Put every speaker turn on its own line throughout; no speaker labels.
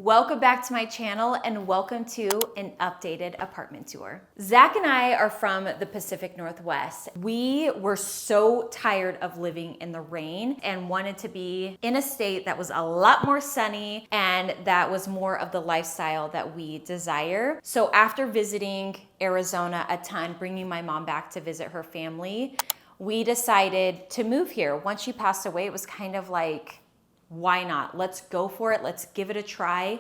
Welcome back to my channel and welcome to an updated apartment tour. Zach and I are from the Pacific Northwest. We were so tired of living in the rain and wanted to be in a state that was a lot more sunny and that was more of the lifestyle that we desire. So after visiting Arizona a ton, bringing my mom back to visit her family, we decided to move here. Once she passed away, it was kind of like, why not? Let's go for it. Let's give it a try.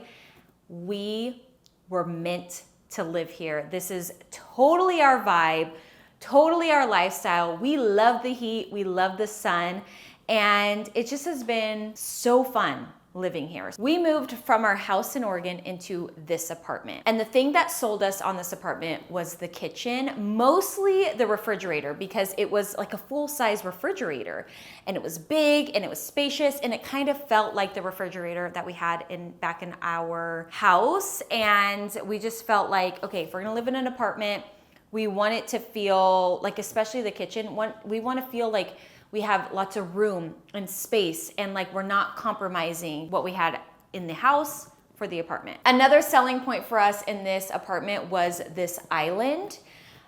We were meant to live here. This is totally our vibe, totally our lifestyle. We love the heat. We love the sun. And it just has been so fun living here. We moved from our house in Oregon into this apartment. And the thing that sold us on this apartment was the kitchen, mostly the refrigerator, because it was like a full-size refrigerator and it was big and it was spacious and it kind of felt like the refrigerator that we had back in our house. And we just felt like, okay, if we're gonna live in an apartment, we want it to feel like, especially the kitchen, we want to feel like we have lots of room and space and like we're not compromising what we had in the house for the apartment. Another selling point for us in this apartment was this island.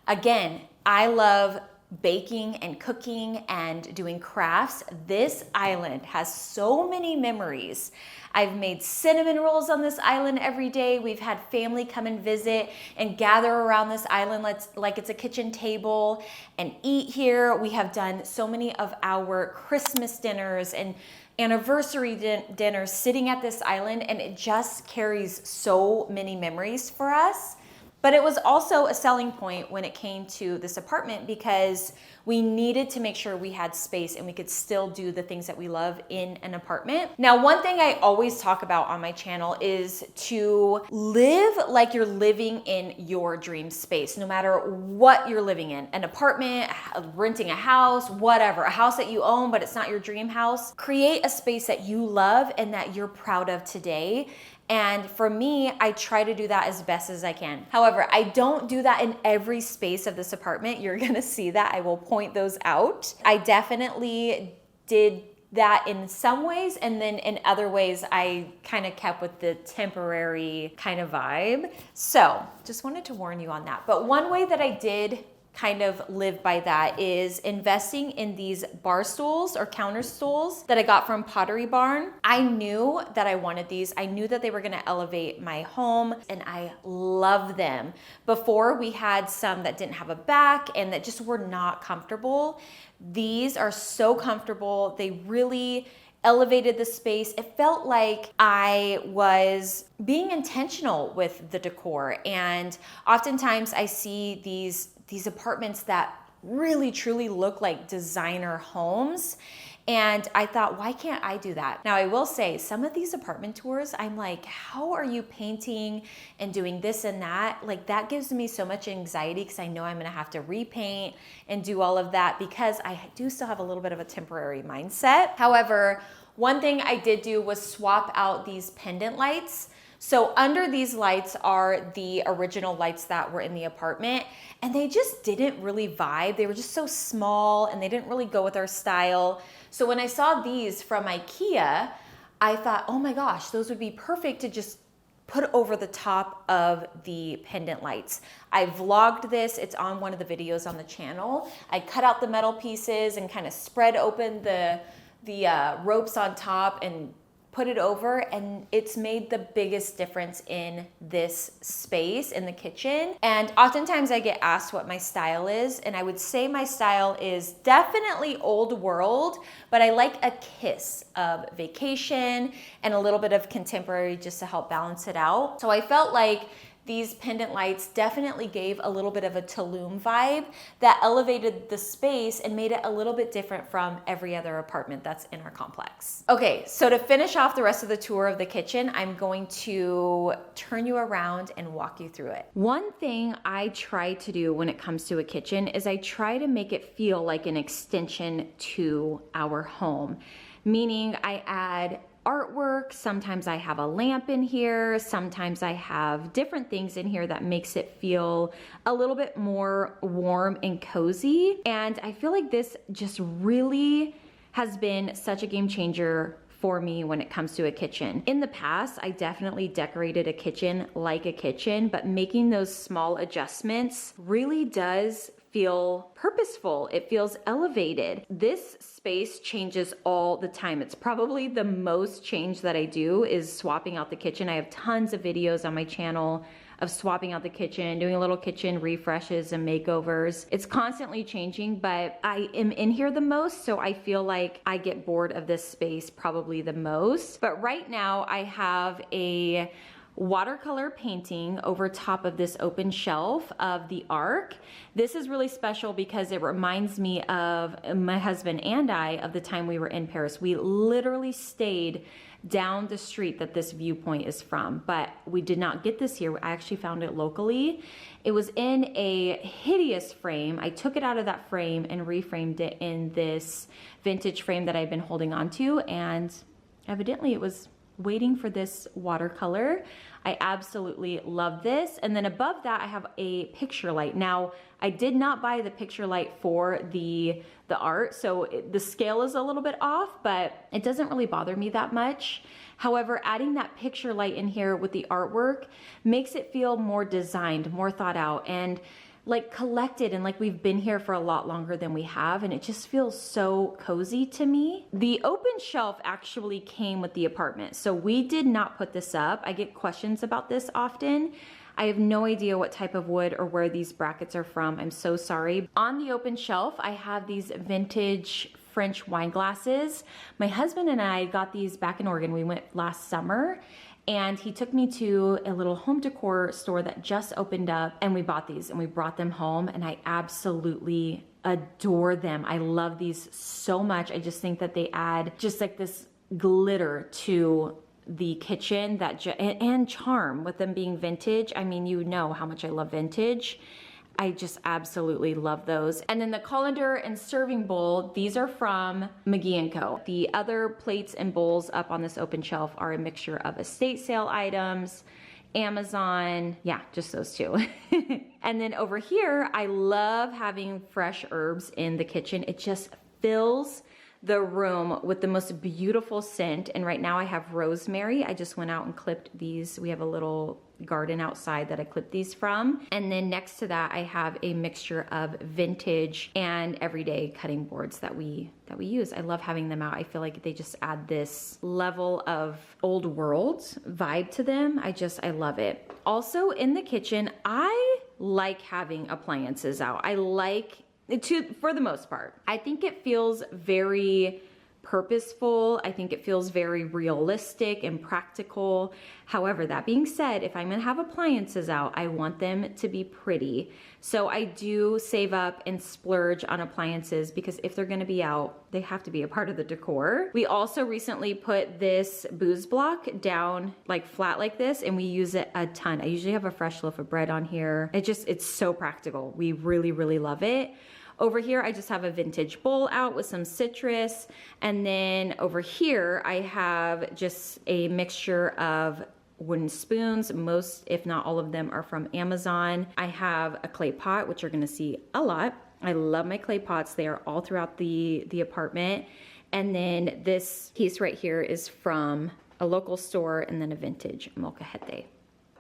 Again, I love baking and cooking and doing crafts. This island has so many memories. I've made cinnamon rolls on this island every day. We've had family come and visit and gather around this island like it's a kitchen table and eat here. We have done so many of our Christmas dinners and anniversary dinners sitting at this island, and it just carries so many memories for us. But it was also a selling point when it came to this apartment because we needed to make sure we had space and we could still do the things that we love in an apartment. Now, one thing I always talk about on my channel is to live like you're living in your dream space, no matter what you're living in, an apartment, renting a house, whatever, a house that you own, but it's not your dream house. Create a space that you love and that you're proud of today. And for me, I try to do that as best as I can. However, I don't do that in every space of this apartment. You're gonna see that. I will point those out. I definitely did that in some ways, and then in other ways, I kind of kept with the temporary kind of vibe. So just wanted to warn you on that. But one way that I did kind of live by that is investing in these bar stools or counter stools that I got from Pottery Barn. I knew that I wanted these. I knew that they were gonna elevate my home and I love them. Before we had some that didn't have a back and that just were not comfortable. These are so comfortable. They really elevated the space. It felt like I was being intentional with the decor. And oftentimes I see these apartments that really truly look like designer homes. And I thought, why can't I do that? Now I will say some of these apartment tours, I'm like, how are you painting and doing this and that? Like that gives me so much anxiety because I know I'm gonna have to repaint and do all of that because I do still have a little bit of a temporary mindset. However, one thing I did do was swap out these pendant lights. So under these lights are the original lights that were in the apartment, and they just didn't really vibe. They were just so small and they didn't really go with our style. So when I saw these from IKEA, I thought, oh my gosh, those would be perfect to just put over the top of the pendant lights. I vlogged this, it's on one of the videos on the channel. I cut out the metal pieces and kind of spread open the ropes on top and put it over, and it's made the biggest difference in this space in the kitchen. And oftentimes I get asked what my style is, and I would say my style is definitely old world, but I like a kiss of vacation and a little bit of contemporary just to help balance it out. So I felt like these pendant lights definitely gave a little bit of a Tulum vibe that elevated the space and made it a little bit different from every other apartment that's in our complex. Okay, so to finish off the rest of the tour of the kitchen, I'm going to turn you around and walk you through it. One thing I try to do when it comes to a kitchen is I try to make it feel like an extension to our home, meaning I add artwork. Sometimes I have a lamp in here. Sometimes I have different things in here that makes it feel a little bit more warm and cozy. And I feel like this just really has been such a game changer for me when it comes to a kitchen. In the past, I definitely decorated a kitchen like a kitchen, but making those small adjustments really does feel purposeful. It feels elevated. This space changes all the time. It's probably the most change that I do is swapping out the kitchen. I have tons of videos on my channel of swapping out the kitchen, doing little kitchen refreshes and makeovers. It's constantly changing, but I am in here the most, so I feel like I get bored of this space probably the most. But right now I have a watercolor painting over top of this open shelf of the Ark. This is really special because it reminds me of my husband and I of the time we were in Paris. We literally stayed down the street that this viewpoint is from, but we did not get this here. I actually found it locally. It was in a hideous frame. I took it out of that frame and reframed it in this vintage frame that I've been holding on to, and evidently it was waiting for this watercolor. I absolutely love this. And then above that, I have a picture light. Now, I did not buy the picture light for the art, so the scale is a little bit off, but it doesn't really bother me that much. However, adding that picture light in here with the artwork makes it feel more designed, more thought out, and like collected, and like we've been here for a lot longer than we have, and it just feels so cozy to me. The open shelf actually came with the apartment, so we did not put this up. I get questions about this often. I have no idea what type of wood or where these brackets are from. I'm so sorry. On the open shelf, I have these vintage French wine glasses. My husband and I got these back in Oregon. We went last summer, and he took me to a little home decor store that just opened up, and we bought these and we brought them home, and I absolutely adore them. I love these so much. I just think that they add just like this glitter to the kitchen that and charm with them being vintage. I mean, you know how much I love vintage. I just absolutely love those. And then the colander and serving bowl, these are from McGee & Co. The other plates and bowls up on this open shelf are a mixture of estate sale items, Amazon, yeah, just those two. And then over here, I love having fresh herbs in the kitchen. It just fills the room with the most beautiful scent. And right now I have rosemary. I just went out and clipped these. We have a little garden outside that I clipped these from. And then next to that, I have a mixture of vintage and everyday cutting boards that we use. I love having them out. I feel like they just add this level of old world vibe to them. I love it. Also in the kitchen, I like having appliances out. I like for the most part. I think it feels very purposeful. I think it feels very realistic and practical. However, that being said, if I'm gonna have appliances out, I want them to be pretty. So I do save up and splurge on appliances because if they're gonna be out, they have to be a part of the decor. We also recently put this booze block down like flat like this, and we use it a ton. I usually have a fresh loaf of bread on here. It's so practical. We really, really love it. Over here, I just have a vintage bowl out with some citrus. And then over here, I have just a mixture of wooden spoons. Most, if not all of them, are from Amazon. I have a clay pot, which you're gonna see a lot. I love my clay pots. They are all throughout the apartment. And then this piece right here is from a local store, and then a vintage molcajete.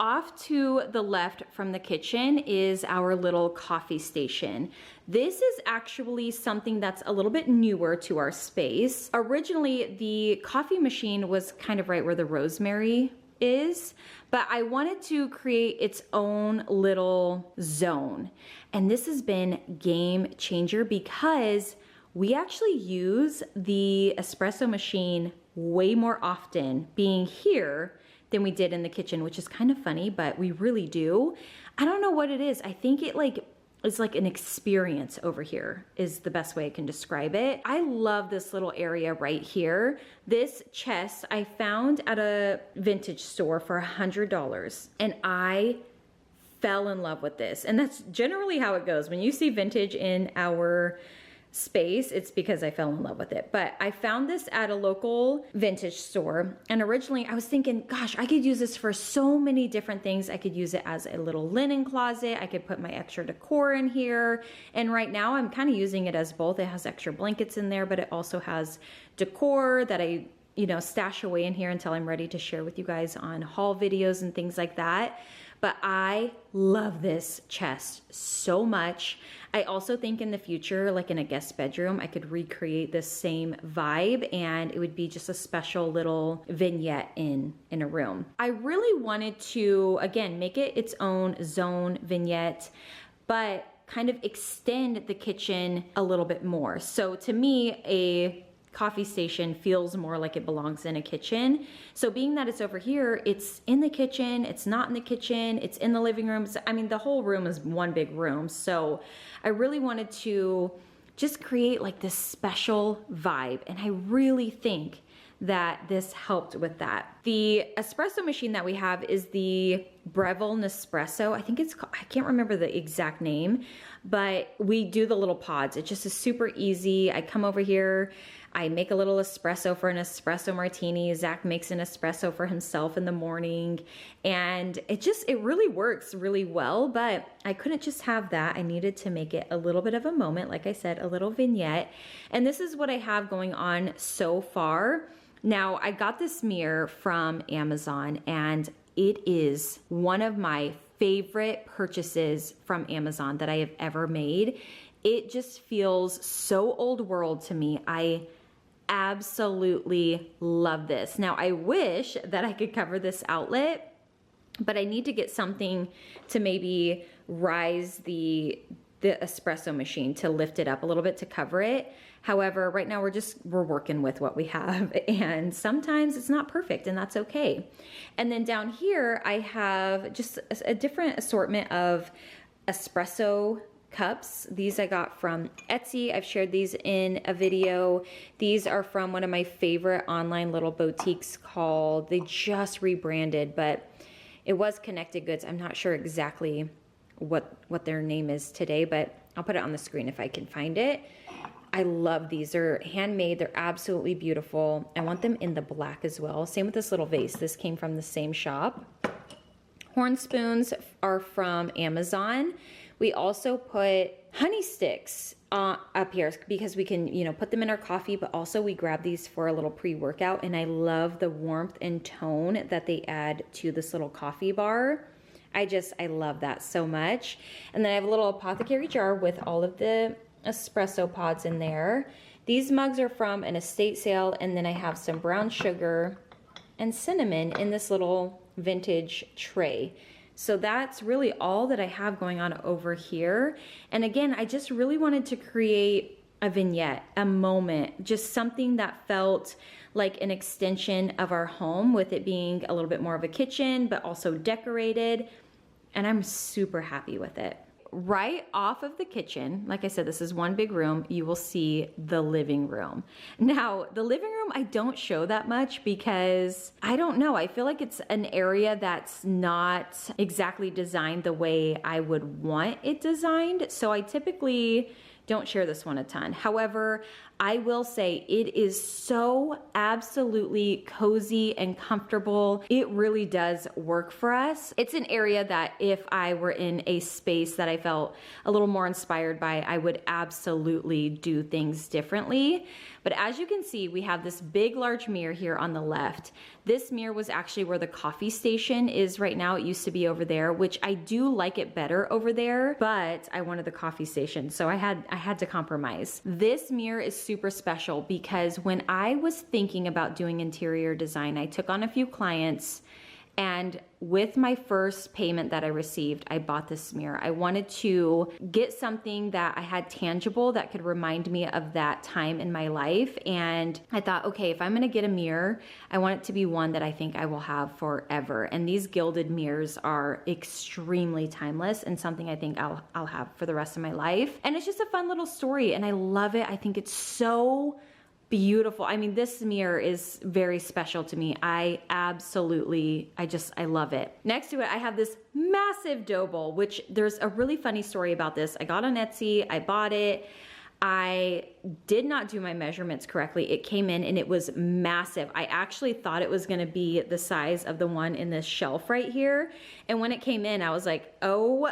Off to the left from the kitchen is our little coffee station. This is actually something that's a little bit newer to our space. Originally, the coffee machine was kind of right where the rosemary is, but I wanted to create its own little zone. And this has been game changer because we actually use the espresso machine way more often being here than we did in the kitchen, which is kind of funny, but we really do. I don't know what it is. I think it's like an experience over here is the best way I can describe it. I love this little area right here. This chest I found at a vintage store for $100, and I fell in love with this. And that's generally how it goes. When you see vintage in our space, it's because I fell in love with it. But I found this at a local vintage store, and originally I was thinking, gosh, I could use this for so many different things. I could use it as a little linen closet. I could put my extra decor in here. And right now I'm kind of using it as both. It has extra blankets in there, but it also has decor that I you know, stash away in here until I'm ready to share with you guys on haul videos and things like that. But I love this chest so much. I also think in the future, like in a guest bedroom, I could recreate this same vibe and it would be just a special little vignette in a room. I really wanted to, again, make it its own zone vignette, but kind of extend the kitchen a little bit more. So to me, a coffee station feels more like it belongs in a kitchen. So being that it's over here, it's in the kitchen, it's not in the kitchen, it's in the living room. I mean, the whole room is one big room. So I really wanted to just create like this special vibe. And I really think that this helped with that. The espresso machine that we have is the Breville Nespresso. I think it's called, I can't remember the exact name, but we do the little pods. It just is super easy. I come over here, I make a little espresso for an espresso martini. Zach makes an espresso for himself in the morning. And it really works really well, but I couldn't just have that. I needed to make it a little bit of a moment. Like I said, a little vignette. And this is what I have going on so far. Now, I got this mirror from Amazon and it is one of my favorite purchases from Amazon that I have ever made. It just feels so old world to me. I absolutely love this. Now, I wish that I could cover this outlet, but I need to get something to maybe rise the espresso machine to lift it up a little bit to cover it. However, right now we're working with what we have and sometimes it's not perfect and that's okay. And then down here, I have just a different assortment of espresso cups. These I got from Etsy. I've shared these in a video. These are from one of my favorite online little boutiques called, they just rebranded, but it was Connected Goods. I'm not sure exactly what their name is today, but I'll put it on the screen if I can find it. I love these. They're handmade. They're absolutely beautiful. I want them in the black as well. Same with this little vase. This came from the same shop. Horn spoons are from Amazon. We also put honey sticks up here because we can, you know, put them in our coffee, but also we grab these for a little pre-workout. And I love the warmth and tone that they add to this little coffee bar. I love that so much. And then I have a little apothecary jar with all of the espresso pods in there. These mugs are from an estate sale, and then I have some brown sugar and cinnamon in this little vintage tray. So that's really all that I have going on over here. And again, I just really wanted to create a vignette, a moment, just something that felt like an extension of our home, with it being a little bit more of a kitchen, but also decorated. And I'm super happy with it. Right off of the kitchen, like I said, this is one big room, you will see the living room. Now, the living room, I don't show that much because I don't know, I feel like it's an area that's not exactly designed the way I would want it designed. So I typically don't share this one a ton. However, I will say it is so absolutely cozy and comfortable. It really does work for us. It's an area that if I were in a space that I felt a little more inspired by, I would absolutely do things differently. But as you can see, we have this big, large mirror here on the left. This mirror was actually where the coffee station is right now. It used to be over there, which I do like it better over there, but I wanted the coffee station, so I had to compromise. This mirror is super special because when I was thinking about doing interior design, I took on a few clients, and with my first payment that I received, I bought this mirror. I wanted to get something that I had tangible that could remind me of that time in my life. And I thought, okay, if I'm gonna get a mirror, I want it to be one that I think I will have forever. And these gilded mirrors are extremely timeless and something I think I'll have for the rest of my life. And it's just a fun little story and I love it. I think it's so beautiful. I mean, this mirror is very special to me. I love it. Next to it, I have this massive dough bowl, which there's a really funny story about this. I got on Etsy, I bought it. I did not do my measurements correctly. It came in and it was massive. I actually thought it was gonna be the size of the one in this shelf right here. And when it came in, I was like, oh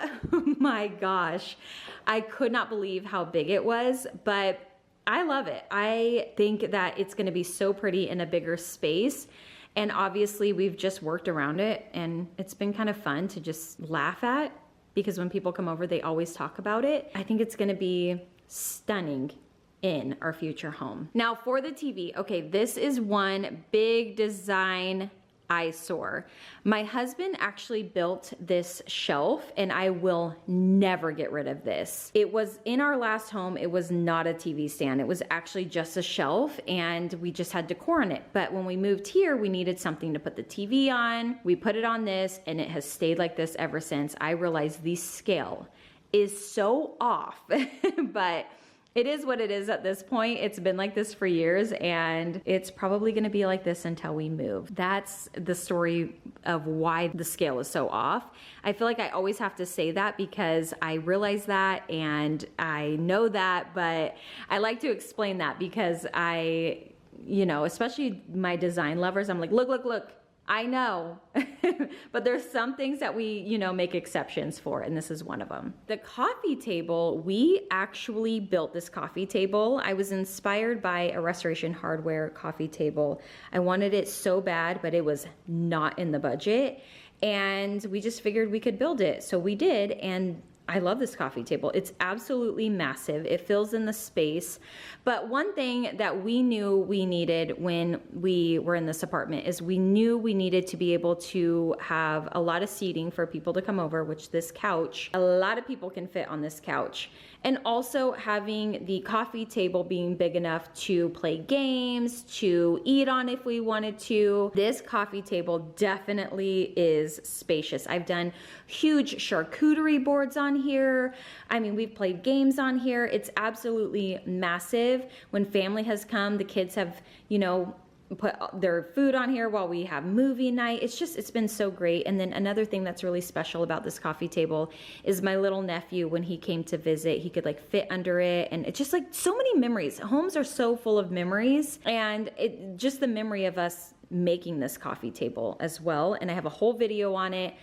my gosh. I could not believe how big it was, but I love it. I think that it's gonna be so pretty in a bigger space. And obviously we've just worked around it, and it's been kind of fun to just laugh at, because when people come over, they always talk about it. I think it's gonna be stunning in our future home. Now for the TV, okay, this is one big design eyesore. My husband actually built this shelf, and I will never get rid of this. It was in our last home, it was not a TV stand. It was actually just a shelf, and we just had decor on it. But when we moved here, we needed something to put the TV on. We put it on this, and it has stayed like this ever since. I realized the scale is so off, but it is what it is at this point. It's been like this for years, and it's probably gonna be like this until we move. That's the story of why the scale is so off. I feel like I always have to say that because I realize that and I know that, but I like to explain that because I, you know, especially my design lovers, I'm like, look, look, look. I know, but there's some things that we, you know, make exceptions for, and this is one of them. The coffee table, we actually built this coffee table. I was inspired by a Restoration Hardware coffee table. I wanted it so bad, but it was not in the budget, and we just figured we could build it. So we did, and I love this coffee table. It's absolutely massive. It fills in the space. But one thing that we knew we needed when we were in this apartment is we knew we needed to be able to have a lot of seating for people to come over, which this couch, a lot of people can fit on this couch. And also having the coffee table being big enough to play games, to eat on if we wanted to. This coffee table definitely is spacious. I've done huge charcuterie boards on here. I mean, we've played games on here. It's absolutely massive. When family has come, the kids have, you know, put their food on here while we have movie night. It's been so great. And then another thing that's really special about this coffee table is my little nephew, when he came to visit, he could like fit under it. And it's just like so many memories. Homes are so full of memories, and just the memory of us making this coffee table as well. And I have a whole video on it.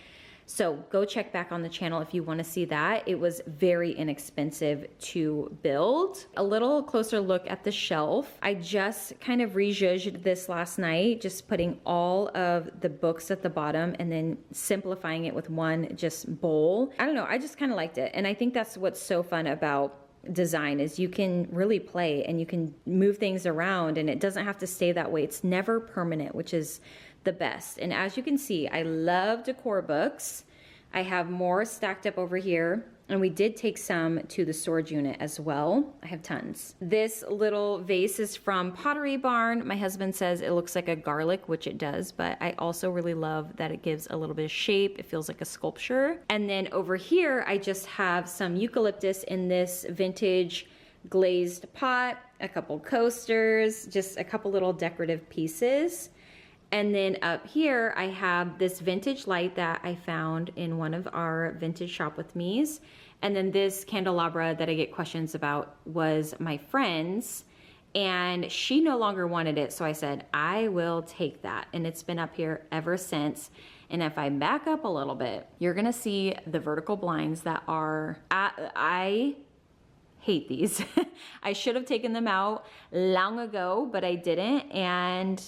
So go check back on the channel if you want to see that. It was very inexpensive to build. A little closer look at the shelf. I just kind of rejudged this last night, just putting all of the books at the bottom and then simplifying it with one just bowl. I don't know, I just kind of liked it. And I think that's what's so fun about design is you can really play and you can move things around, and it doesn't have to stay that way. It's never permanent, which is the best. And as you can see, I love decor books. I have more stacked up over here, and we did take some to the storage unit as well. I have tons. This little vase is from Pottery Barn. My husband says it looks like a garlic, which it does, but I also really love that it gives a little bit of shape. It feels like a sculpture. And then over here, I just have some eucalyptus in this vintage glazed pot, a couple coasters, just a couple little decorative pieces. And then up here, I have this vintage light that I found in one of our vintage shop with me's. And then this candelabra that I get questions about was my friend's, and she no longer wanted it. So I said, I will take that. And it's been up here ever since. And if I back up a little bit, you're gonna see the vertical blinds that are, I hate these. I should have taken them out long ago, but I didn't. And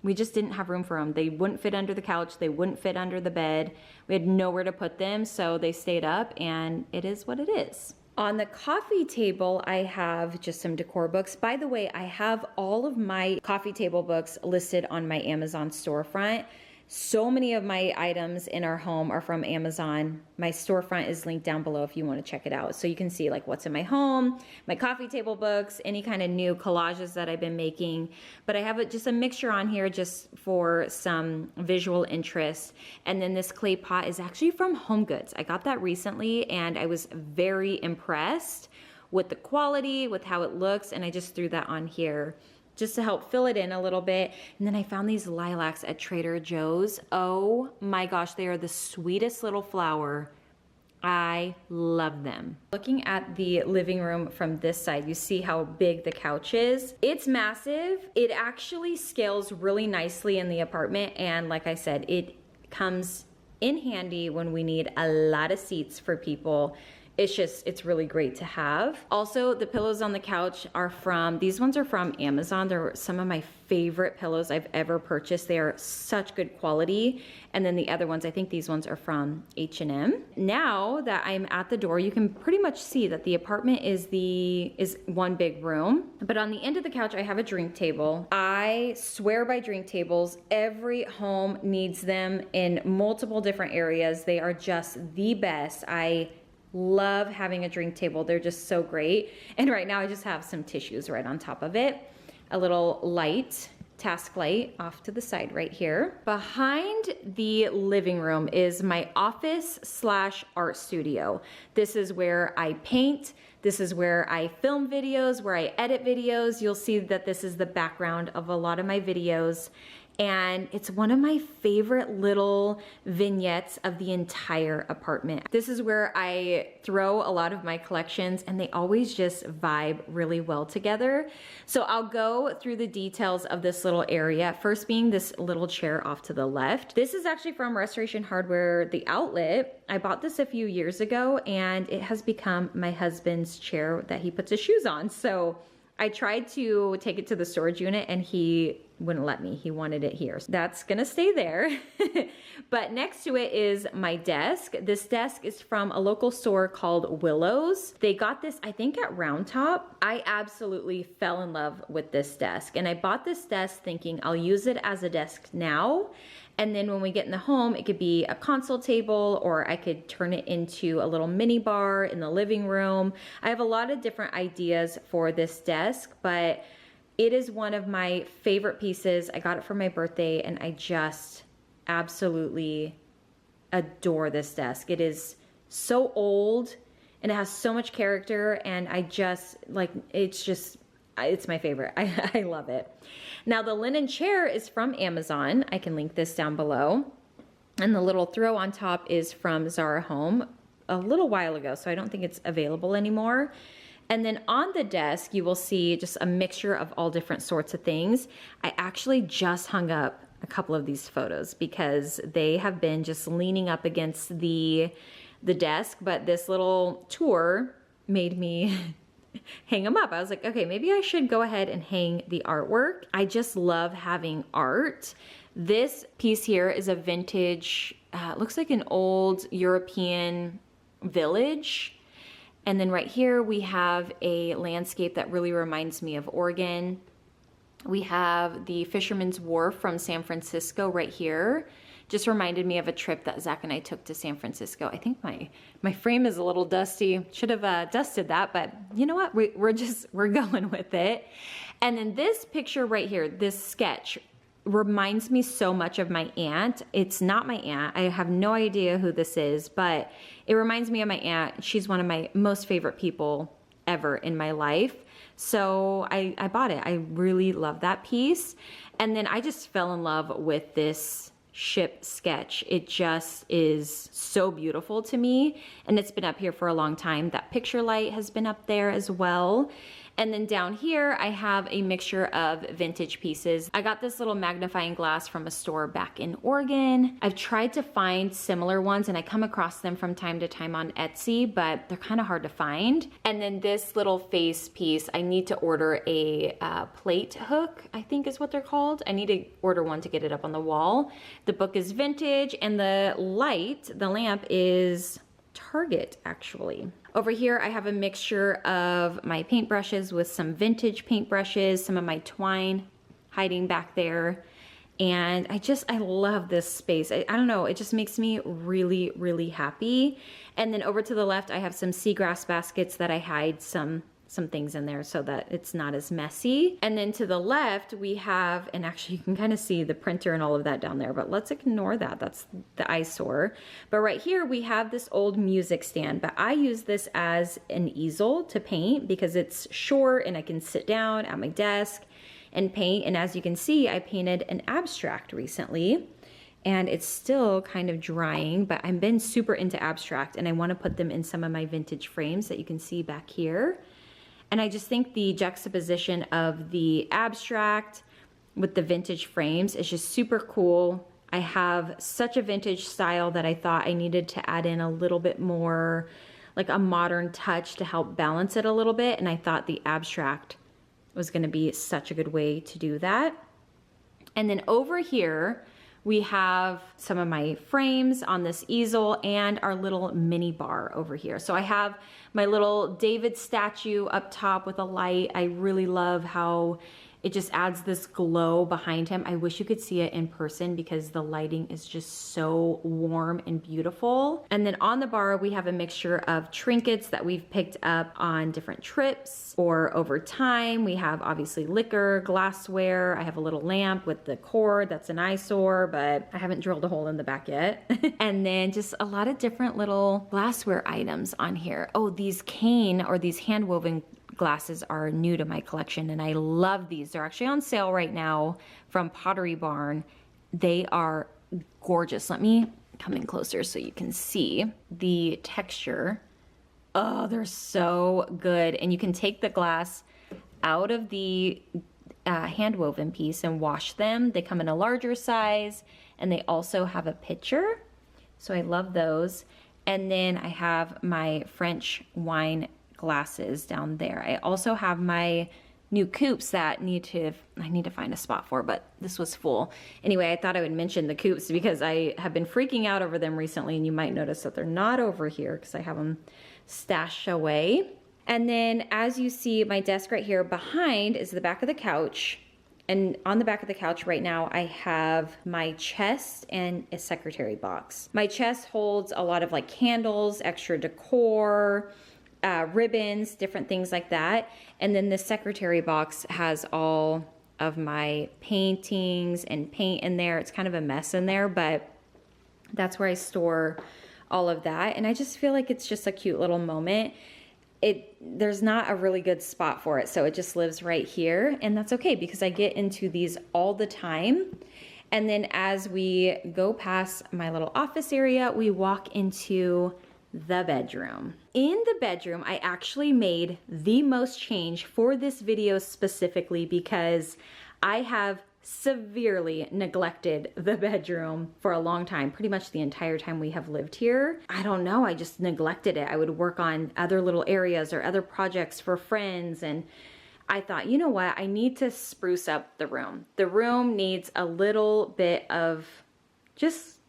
we just didn't have room for them. They wouldn't fit under the couch. They wouldn't fit under the bed. We had nowhere to put them, so they stayed up, and it is what it is. On the coffee table, I have just some decor books. By the way, I have all of my coffee table books listed on my Amazon storefront. So many of my items in our home are from Amazon. My storefront is linked down below if you want to check it out. So you can see like what's in my home, my coffee table books, any kind of new collages that I've been making. But I have just a mixture on here just for some visual interest. And then this clay pot is actually from Home Goods. I got that recently and I was very impressed with the quality, with how it looks. And I just threw that on here just to help fill it in a little bit. And then I found these lilacs at Trader Joe's. Oh my gosh, they are the sweetest little flower. I love them. Looking at the living room from this side, you see how big the couch is. It's massive. It actually scales really nicely in the apartment. And like I said, it comes in handy when we need a lot of seats for people. it's really great to have. Also, the pillows on the couch these ones are from Amazon. They're some of my favorite pillows I've ever purchased. They are such good quality. And then the other ones, I think these ones are from H&M. Now that I'm at the door, you can pretty much see that the apartment is one big room. But on the end of the couch, I have a drink table. I swear by drink tables. Every home needs them in multiple different areas. They are just the best. I love having a drink table. They're just so great. And right now I just have some tissues right on top of it. A little light, task light off to the side right here. Behind the living room is my office/art studio. This is where I paint. This is where I film videos, where I edit videos. You'll see that this is the background of a lot of my videos. And it's one of my favorite little vignettes of the entire apartment. This is where I throw a lot of my collections, and they always just vibe really well together. So I'll go through the details of this little area, first being this little chair off to the left. This is actually from Restoration Hardware, the outlet. I bought this a few years ago, and it has become my husband's chair that he puts his shoes on. So I tried to take it to the storage unit and he wouldn't let me. He wanted it here. So that's gonna stay there. But next to it is my desk. This desk is from a local store called Willow's. They got this, I think, at Round Top. I absolutely fell in love with this desk. And I bought this desk thinking I'll use it as a desk now. And then when we get in the home, it could be a console table, or I could turn it into a little mini bar in the living room. I have a lot of different ideas for this desk, but it is one of my favorite pieces. I got it for my birthday, and I just absolutely adore this desk. It is so old, and it has so much character, and I just, like, it's my favorite. I love it. Now the linen chair is from Amazon. I can link this down below. And the little throw on top is from Zara Home a little while ago, so I don't think it's available anymore. And then on the desk, you will see just a mixture of all different sorts of things. I actually just hung up a couple of these photos because they have been just leaning up against the desk, but this little tour made me hang them up. I was like, okay, maybe I should go ahead and hang the artwork. I just love having art. This piece here is a vintage, looks like an old European village. And then right here we have a landscape that really reminds me of Oregon. We have the Fisherman's Wharf from San Francisco right here. Just reminded me of a trip that Zach and I took to San Francisco. I think my frame is a little dusty. Should have dusted that, but you know what? We're going with it. And then this picture right here, this sketch, reminds me so much of my aunt. It's not my aunt. I have no idea who this is, but it reminds me of my aunt. She's one of my most favorite people ever in my life. So I bought it. I really love that piece. And then I just fell in love with this ship sketch. It just is so beautiful to me, and it's been up here for a long time. That picture light has been up there as well. And then down here, I have a mixture of vintage pieces. I got this little magnifying glass from a store back in Oregon. I've tried to find similar ones, and I come across them from time to time on Etsy, but they're kind of hard to find. And then this little face piece, I need to order a plate hook, I think is what they're called. I need to order one to get it up on the wall. The book is vintage, and the light, the lamp, is Target actually. Over here I have a mixture of my paintbrushes with some vintage paintbrushes, some of my twine hiding back there. And I love this space. I don't know, it just makes me really, really happy. And then over to the left I have some seagrass baskets that I hide some things in there so that it's not as messy. And then to the left we have, and actually you can kind of see the printer and all of that down there, but let's ignore that. That's the eyesore. But right here we have this old music stand, but I use this as an easel to paint because it's short and I can sit down at my desk and paint. And as you can see, I painted an abstract recently, and it's still kind of drying, but I've been super into abstract, and I want to put them in some of my vintage frames that you can see back here. And I just think the juxtaposition of the abstract with the vintage frames is just super cool. I have such a vintage style that I thought I needed to add in a little bit more like a modern touch to help balance it a little bit. And I thought the abstract was gonna be such a good way to do that. And then over here, we have some of my frames on this easel and our little mini bar over here. So I have my little David statue up top with a light. I really love how it just adds this glow behind him. I wish you could see it in person because the lighting is just so warm and beautiful. And then on the bar, we have a mixture of trinkets that we've picked up on different trips or over time. We have obviously liquor, glassware. I have a little lamp with the cord that's an eyesore, but I haven't drilled a hole in the back yet. And then just a lot of different little glassware items on here. Oh, these cane or these hand woven glasses are new to my collection and I love these. They're actually on sale right now from Pottery Barn. They are gorgeous. Let me come in closer so you can see the texture. Oh, they're so good. And you can take the glass out of the hand woven piece and wash them. They come in a larger size and they also have a pitcher. So I love those. And then I have my French wine glasses down there. I also have my new coupes that I need to find a spot for, but this was full. Anyway, I thought I would mention the coupes because I have been freaking out over them recently, and you might notice that they're not over here because I have them stashed away. And then as you see, my desk right here behind is the back of the couch. And on the back of the couch right now, I have my chest and a secretary box. My chest holds a lot of like candles, extra decor, ribbons, different things like that. And then the secretary box has all of my paintings and paint in there. It's kind of a mess in there, but that's where I store all of that. And I just feel like it's just a cute little moment. There's not a really good spot for it, so it just lives right here, and that's okay because I get into these all the time. And then as we go past my little office area, we walk into the bedroom. In the bedroom, I actually made the most change for this video specifically because I have severely neglected the bedroom for a long time, pretty much the entire time we have lived here. I don't know, I just neglected it. I would work on other little areas or other projects for friends, and I thought, you know what, I need to spruce up the room. The room needs a little bit of just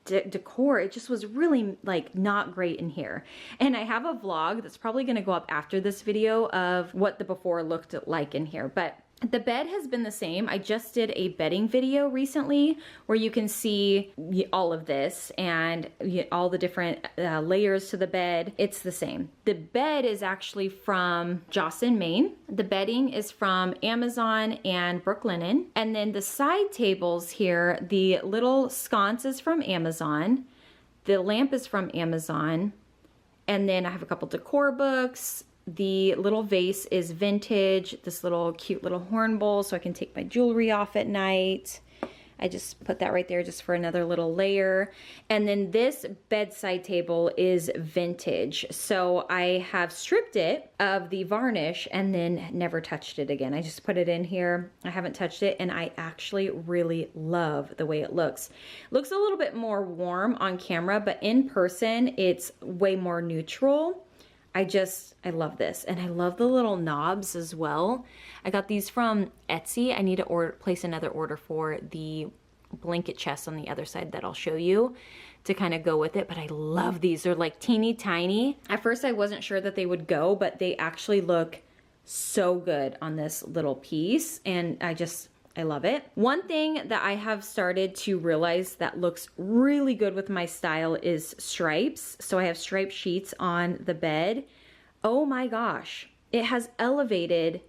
decor. It just was really like not great in here. And I have a vlog that's probably going to go up after this video of what the before looked like in here, but the bed has been the same. I just did a bedding video recently where you can see all of this and all the different layers to the bed. It's the same. The bed is actually from Jocelyn, Maine. The bedding is from Amazon and Brooklinen. And then the side tables here, the little sconce is from Amazon. The lamp is from Amazon. And then I have a couple decor books. The little vase is vintage, this little cute little horn bowl so I can take my jewelry off at night. I just put that right there just for another little layer. And then this bedside table is vintage. So I have stripped it of the varnish and then never touched it again. I just put it in here. I haven't touched it and I actually really love the way it looks. It looks a little bit more warm on camera, but in person it's way more neutral. I love this, and I love the little knobs as well. I got these from Etsy. I need to place another order for the blanket chest on the other side that I'll show you to kind of go with it, but I love these. They're like teeny tiny. At first I wasn't sure that they would go, but they actually look so good on this little piece, and I love it. One thing that I have started to realize that looks really good with my style is stripes. So I have striped sheets on the bed. Oh my gosh, it has elevated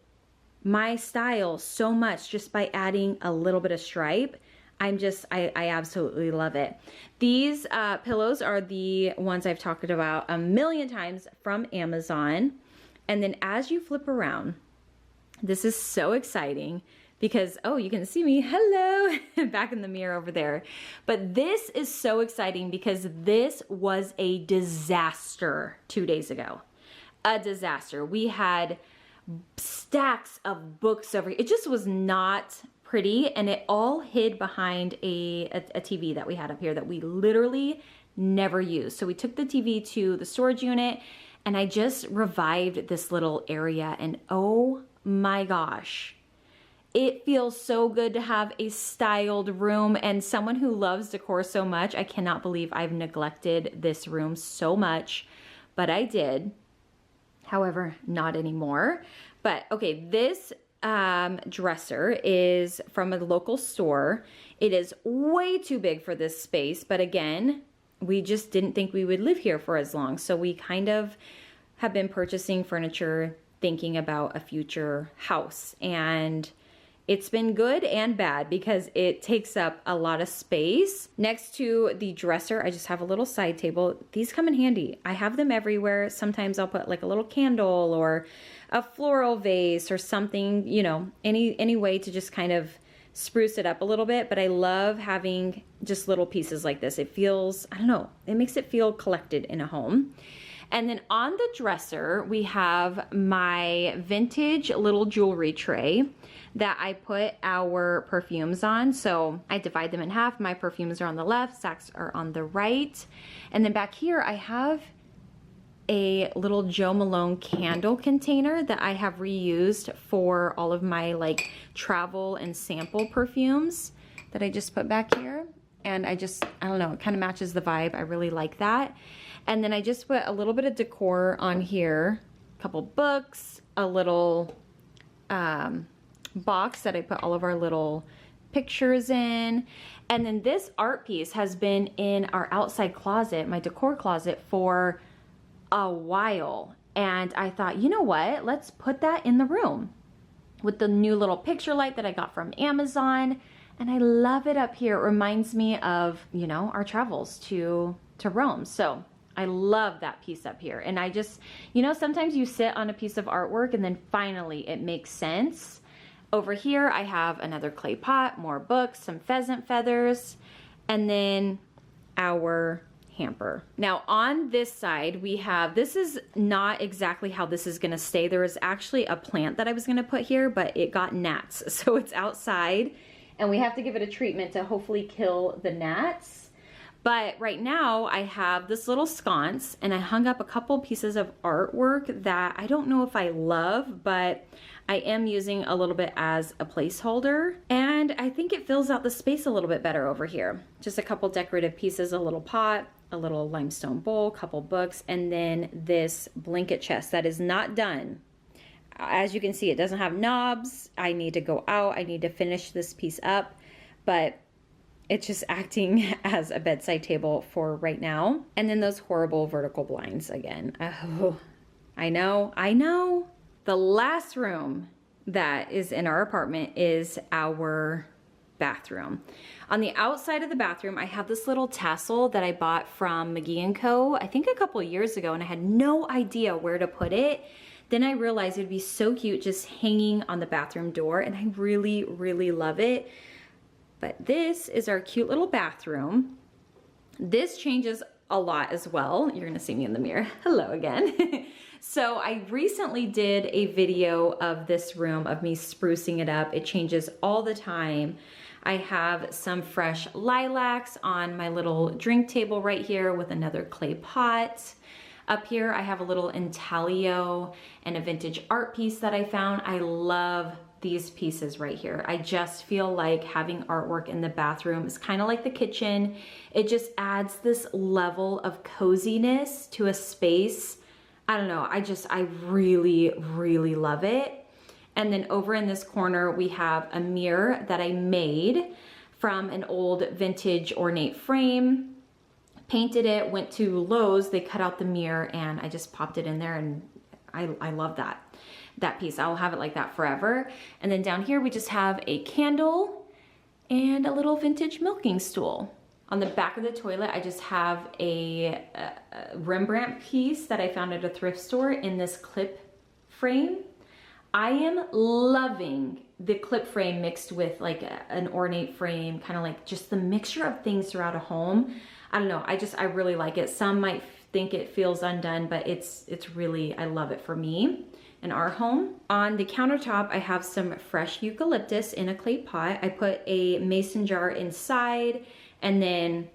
my style so much just by adding a little bit of stripe. I absolutely love it. These pillows are the ones I've talked about a million times from Amazon. And then as you flip around, this is so exciting because, oh, you can see me, hello, back in the mirror over there. But this is so exciting because this was a disaster 2 days ago. A disaster. We had stacks of books over here. It just was not pretty, and it all hid behind a TV that we had up here that we literally never used. So we took the TV to the storage unit And I just revived this little area, and oh my gosh, it feels so good to have a styled room. And someone who loves decor so much, I cannot believe I've neglected this room so much, but I did. However, not anymore. But okay, this dresser is from a local store. It is way too big for this space, but again, we just didn't think we would live here for as long. So we kind of have been purchasing furniture thinking about a future house. And it's been good and bad because it takes up a lot of space. Next to the dresser, I just have a little side table. These come in handy. I have them everywhere. Sometimes I'll put like a little candle or a floral vase or something, you know, any way to just kind of spruce it up a little bit. But I love having just little pieces like this. It feels, I don't know, it makes it feel collected in a home. And then on the dresser, we have my vintage little jewelry tray that I put our perfumes on. So I divide them in half. My perfumes are on the left, Zach's are on the right. And then back here, I have a little Jo Malone candle container that I have reused for all of my like travel and sample perfumes that I just put back here. And I don't know, it kind of matches the vibe. I really like that. And then I just put a little bit of decor on here, a couple books, a little box that I put all of our little pictures in. And then this art piece has been in our outside closet, my decor closet, for a while. And I thought, you know what? Let's put that in the room with the new little picture light that I got from Amazon. And I love it up here. It reminds me of, you know, our travels to Rome. So I love that piece up here. And I just, you know, sometimes you sit on a piece of artwork and then finally it makes sense. Over here, I have another clay pot, more books, some pheasant feathers, and then our hamper. Now on this side, we have, this is not exactly how this is gonna stay. There is actually a plant that I was gonna put here, but it got gnats. So it's outside and we have to give it a treatment to hopefully kill the gnats. But right now I have this little sconce and I hung up a couple pieces of artwork that I don't know if I love, but I am using a little bit as a placeholder. And I think it fills out the space a little bit better over here. Just a couple decorative pieces, a little pot, a little limestone bowl, couple books, and then this blanket chest that is not done. As you can see, it doesn't have knobs. I need to go out. I need to finish this piece up, but it's just acting as a bedside table for right now. And then those horrible vertical blinds again. Oh, I know. The last room that is in our apartment is our bathroom. On the outside of the bathroom, I have this little tassel that I bought from McGee & Co. I think a couple of years ago, and I had no idea where to put it. Then I realized it'd be so cute just hanging on the bathroom door, and I really, really love it. But this is our cute little bathroom. This changes a lot as well. You're gonna see me in the mirror. Hello again. So I recently did a video of this room, of me sprucing it up. It changes all the time. I have some fresh lilacs on my little drink table right here with another clay pot. Up here, I have a little intaglio and a vintage art piece that I found. I love these pieces right here. I just feel like having artwork in the bathroom is kind of like the kitchen. It just adds this level of coziness to a space. I don't know, I really, really love it. And then over in this corner, we have a mirror that I made from an old vintage ornate frame. Painted it, went to Lowe's, they cut out the mirror, and I just popped it in there, and I love that piece. I'll have it like that forever. And then down here we just have a candle and a little vintage milking stool. On the back of the toilet, I just have a Rembrandt piece that I found at a thrift store in this clip frame. I am loving the clip frame mixed with like an ornate frame, kind of like just the mixture of things throughout a home. I don't know, I really like it. Some might think it feels undone, but it's really, I love it for me in our home. On the countertop, I have some fresh eucalyptus in a clay pot. I put a mason jar inside, and then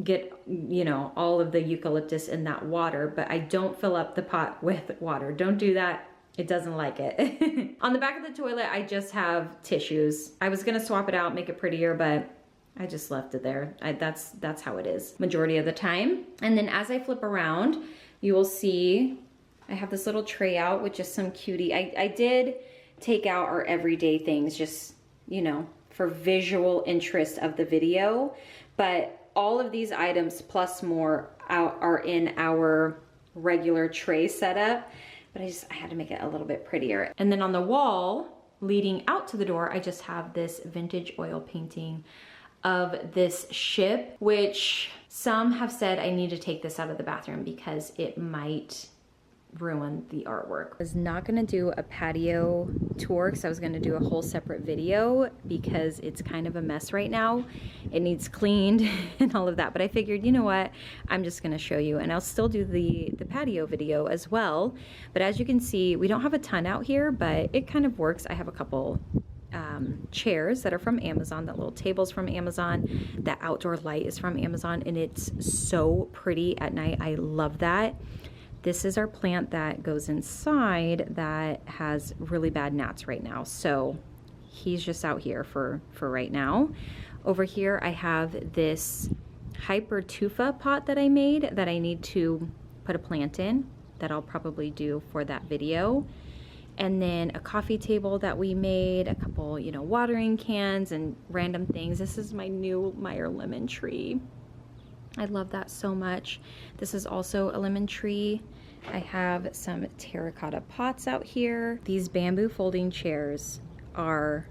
get, you know, all of the eucalyptus in that water, but I don't fill up the pot with water. Don't do that. It doesn't like it. On the back of the toilet, I just have tissues. I was gonna swap it out, make it prettier, but I just left it there. That's how it is majority of the time. And then as I flip around, you will see I have this little tray out with just some cutie. I did take out our everyday things, just, you know, for visual interest of the video, but all of these items plus more are in our regular tray setup, but I had to make it a little bit prettier. And then on the wall leading out to the door, I just have this vintage oil painting of this ship, which some have said I need to take this out of the bathroom because it might ruin the artwork. I was not gonna do a patio tour because I was gonna do a whole separate video because it's kind of a mess right now. It needs cleaned and all of that, but I figured, you know what, I'm just gonna show you, and I'll still do the patio video as well. But as you can see, we don't have a ton out here, but it kind of works. I have a couple chairs that are from Amazon, that little table's from Amazon, that outdoor light is from Amazon, and it's so pretty at night. I love that. This is our plant that goes inside that has really bad gnats right now, so he's just out here for right now. Over here I have this hyper tufa pot that I made that I need to put a plant in, that I'll probably do for that video. And then a coffee table that we made, a couple, you know, watering cans and random things. This is my new Meyer lemon tree. I love that so much. This is also a lemon tree. I have some terracotta pots out here. These bamboo folding chairs are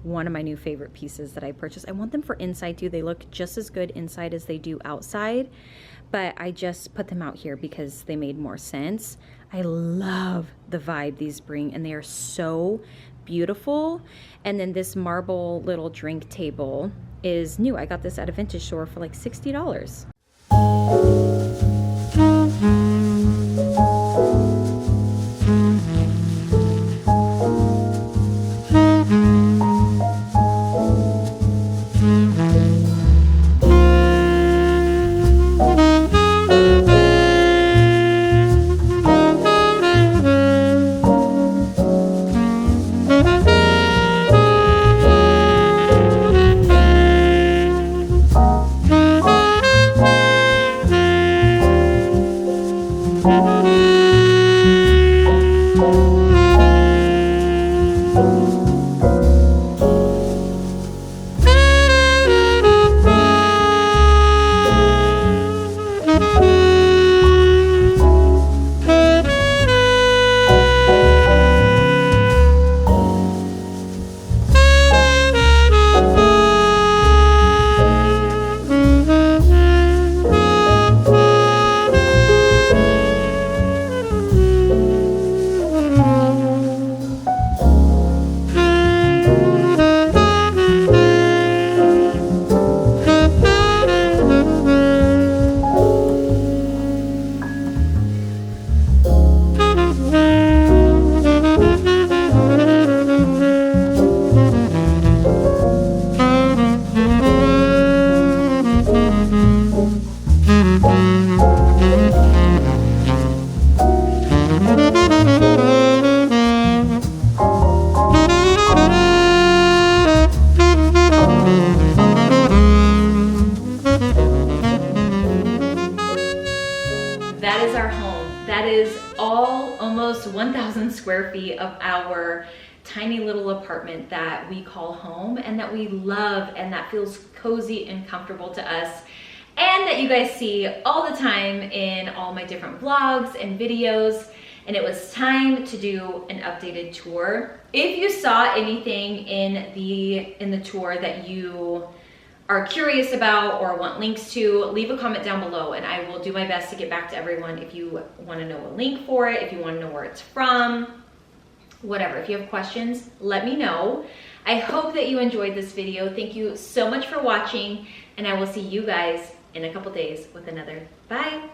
one of my new favorite pieces that I purchased. I want them for inside too. They look just as good inside as they do outside, but I just put them out here because they made more sense. I love the vibe these bring, and they are so beautiful. And then this marble little drink table is new. I got this at a vintage store for like $60. That is our home. That is all almost 1,000 square feet of our tiny little apartment that we call home and that we love and that feels cozy and comfortable to us, and that you guys see all the time in all my different vlogs and videos. And it was time to do an updated tour. If you saw anything in the tour that you are curious about or want links to, leave a comment down below and I will do my best to get back to everyone. If you want to know a link for it, if you want to know where it's from, whatever. If you have questions, let me know. I hope that you enjoyed this video. Thank you so much for watching, and I will see you guys in a couple days with another. Bye.